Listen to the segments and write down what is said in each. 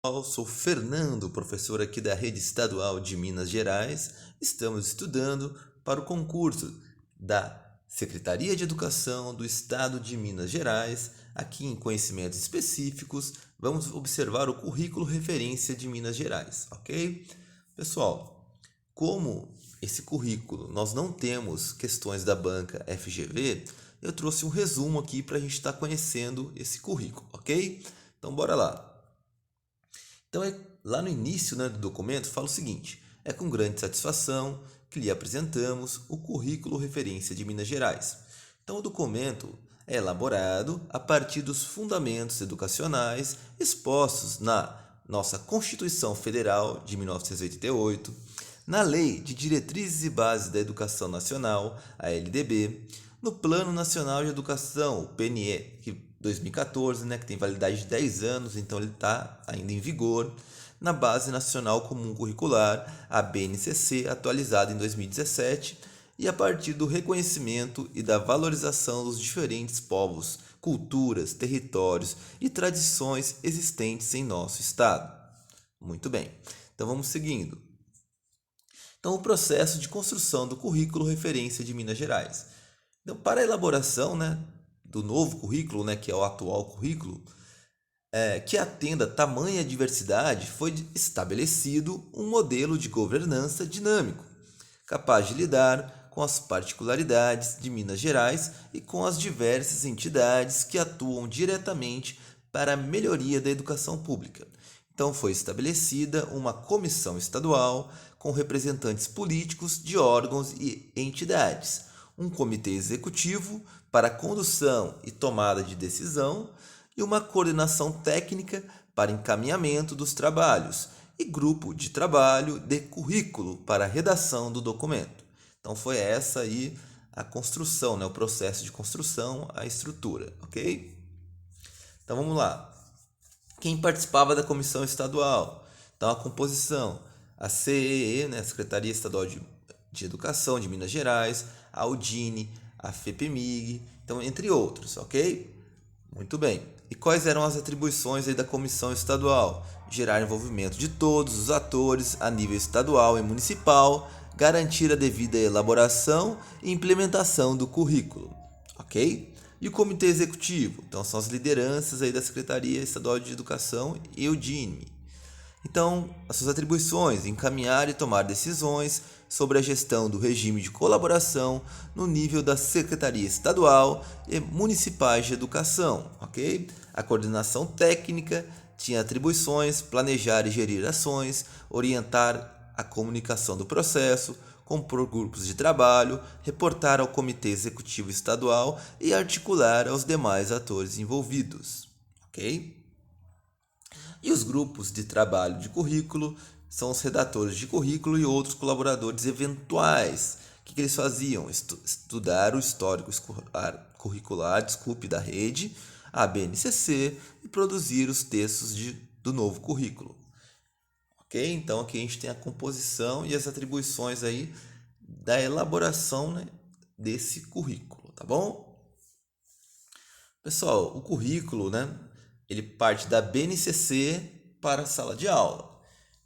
Eu sou Fernando, professor aqui da Rede Estadual de Minas Gerais. Estamos estudando para o concurso da Secretaria de Educação do Estado de Minas Gerais. Aqui em Conhecimentos Específicos, vamos observar o currículo referência de Minas Gerais, ok? Pessoal, como esse currículo nós não temos questões da banca FGV, eu trouxe um resumo aqui para a gente estar conhecendo esse currículo, ok? Então, bora lá. Então, lá no início, né, do documento, fala o seguinte: é com grande satisfação que lhe apresentamos o currículo referência de Minas Gerais. Então, o documento é elaborado a partir dos fundamentos educacionais expostos na nossa Constituição Federal de 1988, na Lei de Diretrizes e Bases da Educação Nacional, a LDB, no Plano Nacional de Educação, o PNE, que 2014, né, que tem validade de 10 anos, então ele está ainda em vigor, na Base Nacional Comum Curricular, a BNCC, atualizada em 2017, e a partir do reconhecimento e da valorização dos diferentes povos, culturas, territórios e tradições existentes em nosso estado. Muito bem, então vamos seguindo. Então, o processo de construção do currículo referência de Minas Gerais. Então, para a elaboração, né, do novo currículo, né, que é o atual currículo, que atenda tamanha diversidade, foi estabelecido um modelo de governança dinâmico, capaz de lidar com as particularidades de Minas Gerais e com as diversas entidades que atuam diretamente para a melhoria da educação pública. Então, foi estabelecida uma comissão estadual com representantes políticos de órgãos e entidades, um comitê executivo para a condução e tomada de decisão e uma coordenação técnica para encaminhamento dos trabalhos e grupo de trabalho de currículo para a redação do documento. Então foi essa aí a construção, né, o processo de construção, a estrutura, ok? Então vamos lá. Quem participava da comissão estadual? Então a composição, a CEE, né, a Secretaria Estadual de Educação de Minas Gerais, a UDINE, a FEPEMIG, então entre outros, ok? Muito bem. E quais eram as atribuições aí da comissão estadual? Gerar envolvimento de todos os atores a nível estadual e municipal, garantir a devida elaboração e implementação do currículo, ok? E o comitê executivo? Então são as lideranças aí da Secretaria Estadual de Educação e o DINME. Então, as suas atribuições: encaminhar e tomar decisões sobre a gestão do regime de colaboração no nível da Secretaria Estadual e Municipais de Educação, ok? A coordenação técnica tinha atribuições: planejar e gerir ações, orientar a comunicação do processo, compor grupos de trabalho, reportar ao Comitê Executivo Estadual e articular aos demais atores envolvidos, ok? E os grupos de trabalho de currículo são os redatores de currículo e outros colaboradores eventuais. O que eles faziam? Estudar o histórico curricular, da rede, a BNCC, e produzir os textos do novo currículo. Ok? Então aqui a gente tem a composição e as atribuições aí da elaboração, né, desse currículo, tá bom? Pessoal, o currículo, né, ele parte da BNCC para a sala de aula.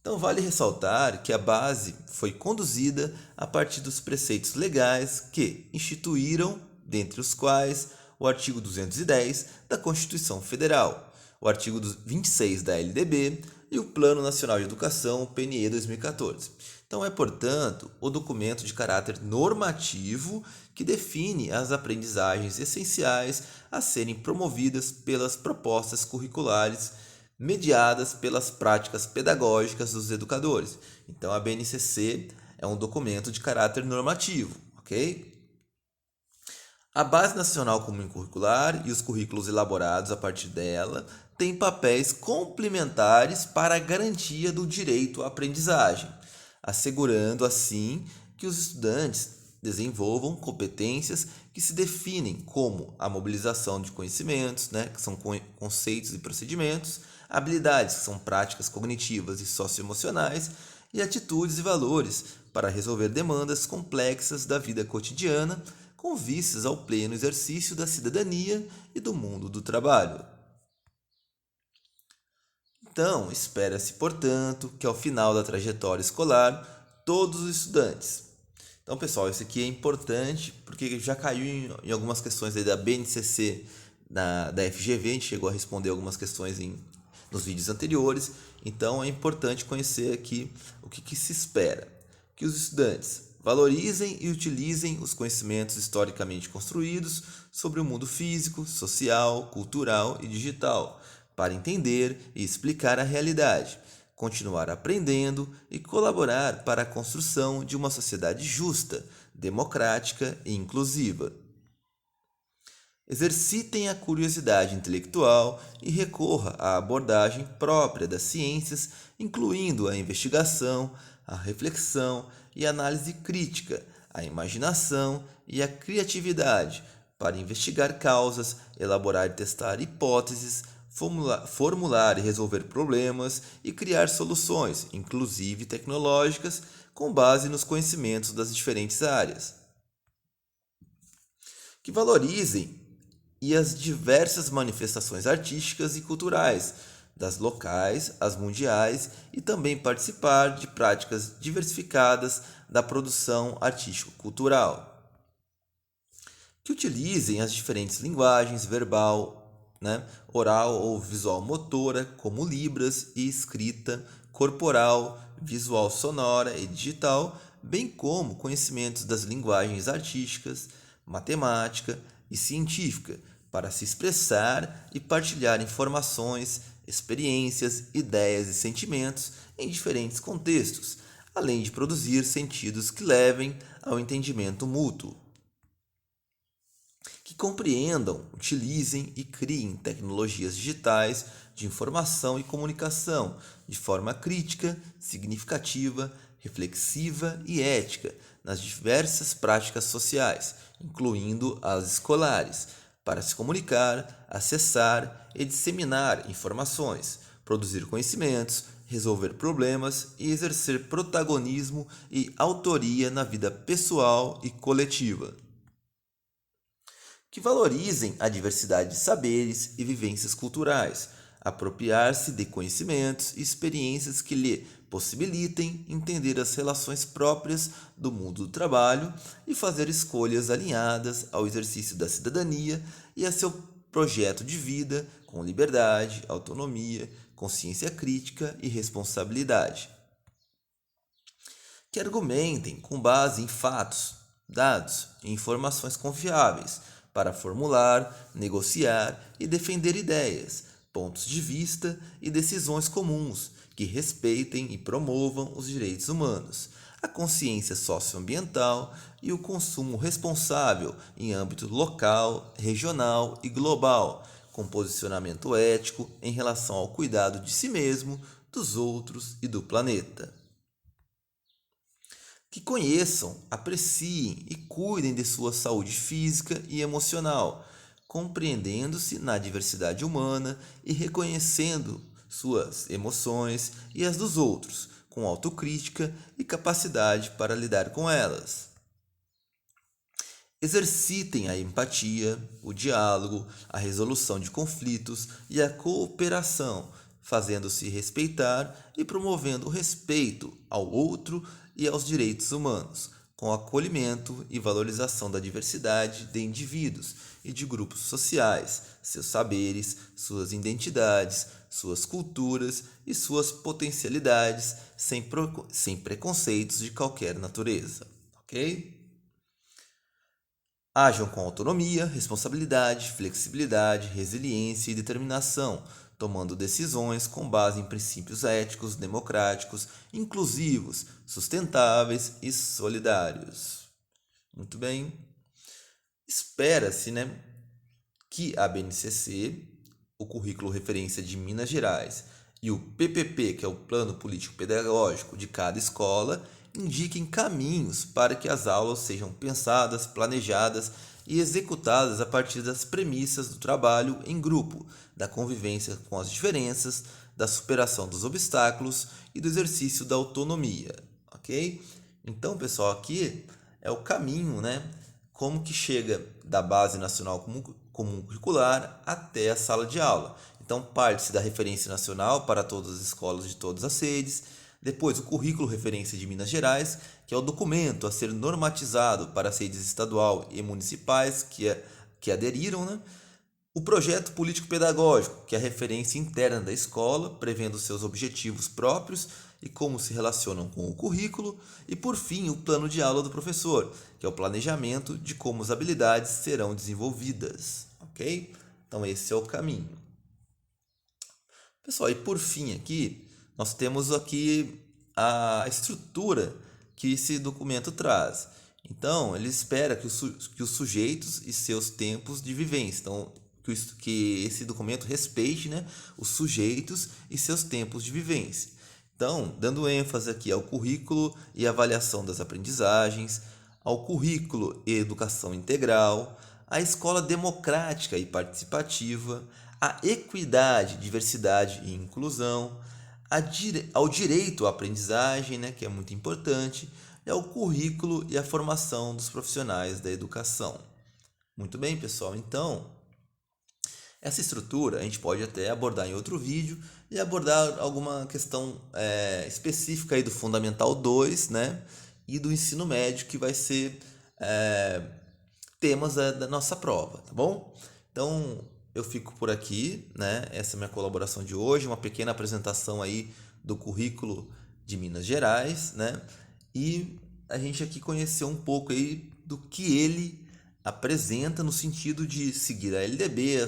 Então, vale ressaltar que a base foi conduzida a partir dos preceitos legais que instituíram, dentre os quais, o artigo 210 da Constituição Federal, o artigo 26 da LDB e o Plano Nacional de Educação, PNE 2014. Então, é, portanto, o documento de caráter normativo que define as aprendizagens essenciais a serem promovidas pelas propostas curriculares mediadas pelas práticas pedagógicas dos educadores. Então, a BNCC é um documento de caráter normativo, ok? A Base Nacional Comum Curricular e os currículos elaborados a partir dela têm papéis complementares para a garantia do direito à aprendizagem, assegurando assim que os estudantes desenvolvam competências que se definem como a mobilização de conhecimentos, né, que são conceitos e procedimentos, habilidades, que são práticas cognitivas e socioemocionais, e atitudes e valores para resolver demandas complexas da vida cotidiana, com vistas ao pleno exercício da cidadania e do mundo do trabalho. Então, espera-se, portanto, que ao final da trajetória escolar, todos os estudantes. Então, pessoal, isso aqui é importante porque já caiu em algumas questões aí da BNCC, da FGV, a gente chegou a responder algumas questões nos vídeos anteriores. Então, é importante conhecer aqui o que se espera. Que os estudantes valorizem e utilizem os conhecimentos historicamente construídos sobre o mundo físico, social, cultural e digital, para entender e explicar a realidade, continuar aprendendo e colaborar para a construção de uma sociedade justa, democrática e inclusiva. Exercitem a curiosidade intelectual e recorra à abordagem própria das ciências, incluindo a investigação, a reflexão e a análise crítica, a imaginação e a criatividade, para investigar causas, elaborar e testar hipóteses, formular e resolver problemas e criar soluções, inclusive tecnológicas, com base nos conhecimentos das diferentes áreas. Que valorizem e as diversas manifestações artísticas e culturais, das locais às mundiais, e também participar de práticas diversificadas da produção artístico-cultural. Que utilizem as diferentes linguagens verbal, oral ou visual motora, como libras e escrita, corporal, visual sonora e digital, bem como conhecimentos das linguagens artísticas, matemática e científica, para se expressar e partilhar informações, experiências, ideias e sentimentos em diferentes contextos, além de produzir sentidos que levem ao entendimento mútuo. Que compreendam, utilizem e criem tecnologias digitais de informação e comunicação de forma crítica, significativa, reflexiva e ética nas diversas práticas sociais, incluindo as escolares, para se comunicar, acessar e disseminar informações, produzir conhecimentos, resolver problemas e exercer protagonismo e autoria na vida pessoal e coletiva. Que valorizem a diversidade de saberes e vivências culturais, apropriar-se de conhecimentos e experiências que lhe possibilitem entender as relações próprias do mundo do trabalho e fazer escolhas alinhadas ao exercício da cidadania e a seu projeto de vida com liberdade, autonomia, consciência crítica e responsabilidade. Que argumentem com base em fatos, dados e informações confiáveis para formular, negociar e defender ideias, pontos de vista e decisões comuns que respeitem e promovam os direitos humanos, a consciência socioambiental e o consumo responsável em âmbito local, regional e global, com posicionamento ético em relação ao cuidado de si mesmo, dos outros e do planeta. Que conheçam, apreciem e cuidem de sua saúde física e emocional, compreendendo-se na diversidade humana e reconhecendo suas emoções e as dos outros, com autocrítica e capacidade para lidar com elas. Exercitem a empatia, o diálogo, a resolução de conflitos e a cooperação, fazendo-se respeitar e promovendo o respeito ao outro e aos direitos humanos, com acolhimento e valorização da diversidade de indivíduos e de grupos sociais, seus saberes, suas identidades, suas culturas e suas potencialidades, sem preconceitos de qualquer natureza, ok? Ajam com autonomia, responsabilidade, flexibilidade, resiliência e determinação, tomando decisões com base em princípios éticos, democráticos, inclusivos, sustentáveis e solidários. Muito bem. Espera-se, que a BNCC, o Currículo Referência de Minas Gerais, e o PPP, que é o Plano Político Pedagógico de cada escola, indiquem caminhos para que as aulas sejam pensadas, planejadas e executadas a partir das premissas do trabalho em grupo, da convivência com as diferenças, da superação dos obstáculos e do exercício da autonomia, ok? Então, pessoal, aqui é o caminho, como que chega da Base Nacional Comum Curricular até a sala de aula. Então, Então, parte-se da referência nacional para todas as escolas de todas as redes. Depois, o currículo referência de Minas Gerais, que é o documento a ser normatizado para as redes estadual e municipais que aderiram, né? O projeto político-pedagógico, que é a referência interna da escola, prevendo seus objetivos próprios e como se relacionam com o currículo. E, por fim, o plano de aula do professor, que é o planejamento de como as habilidades serão desenvolvidas. Ok? Então, esse é o caminho. Pessoal, e por fim aqui, nós temos aqui a estrutura que esse documento traz. Então, ele espera que os sujeitos e seus tempos de vivência. Então, que esse documento respeite, né, os sujeitos e seus tempos de vivência. Então, dando ênfase aqui ao currículo e avaliação das aprendizagens, ao currículo e educação integral, à escola democrática e participativa, à equidade, diversidade e inclusão, ao direito à aprendizagem, né, que é muito importante, e ao currículo e à formação dos profissionais da educação. Muito bem, pessoal. Então, essa estrutura a gente pode até abordar em outro vídeo e abordar alguma questão específica aí do Fundamental 2, né, e do ensino médio, que vai ser temas da nossa prova, tá bom? Então, eu fico por aqui, né? Essa é a minha colaboração de hoje, uma pequena apresentação aí do currículo de Minas Gerais, né? E a gente aqui conheceu um pouco aí do que ele apresenta no sentido de seguir a LDB,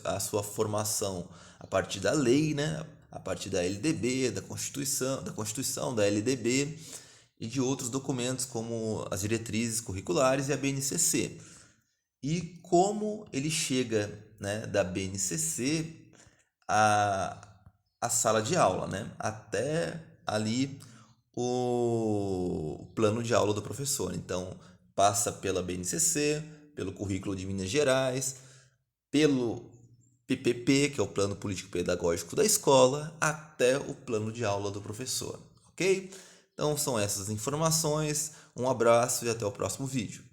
a sua formação a partir da lei, né? A partir da LDB, da Constituição, da LDB e de outros documentos como as diretrizes curriculares e a BNCC. E como ele chega, né, da BNCC à sala de aula, né, até ali o plano de aula do professor. Então, passa pela BNCC, pelo currículo de Minas Gerais, pelo PPP, que é o plano político-pedagógico da escola, até o plano de aula do professor, ok? Então, são essas informações. Um abraço e até o próximo vídeo.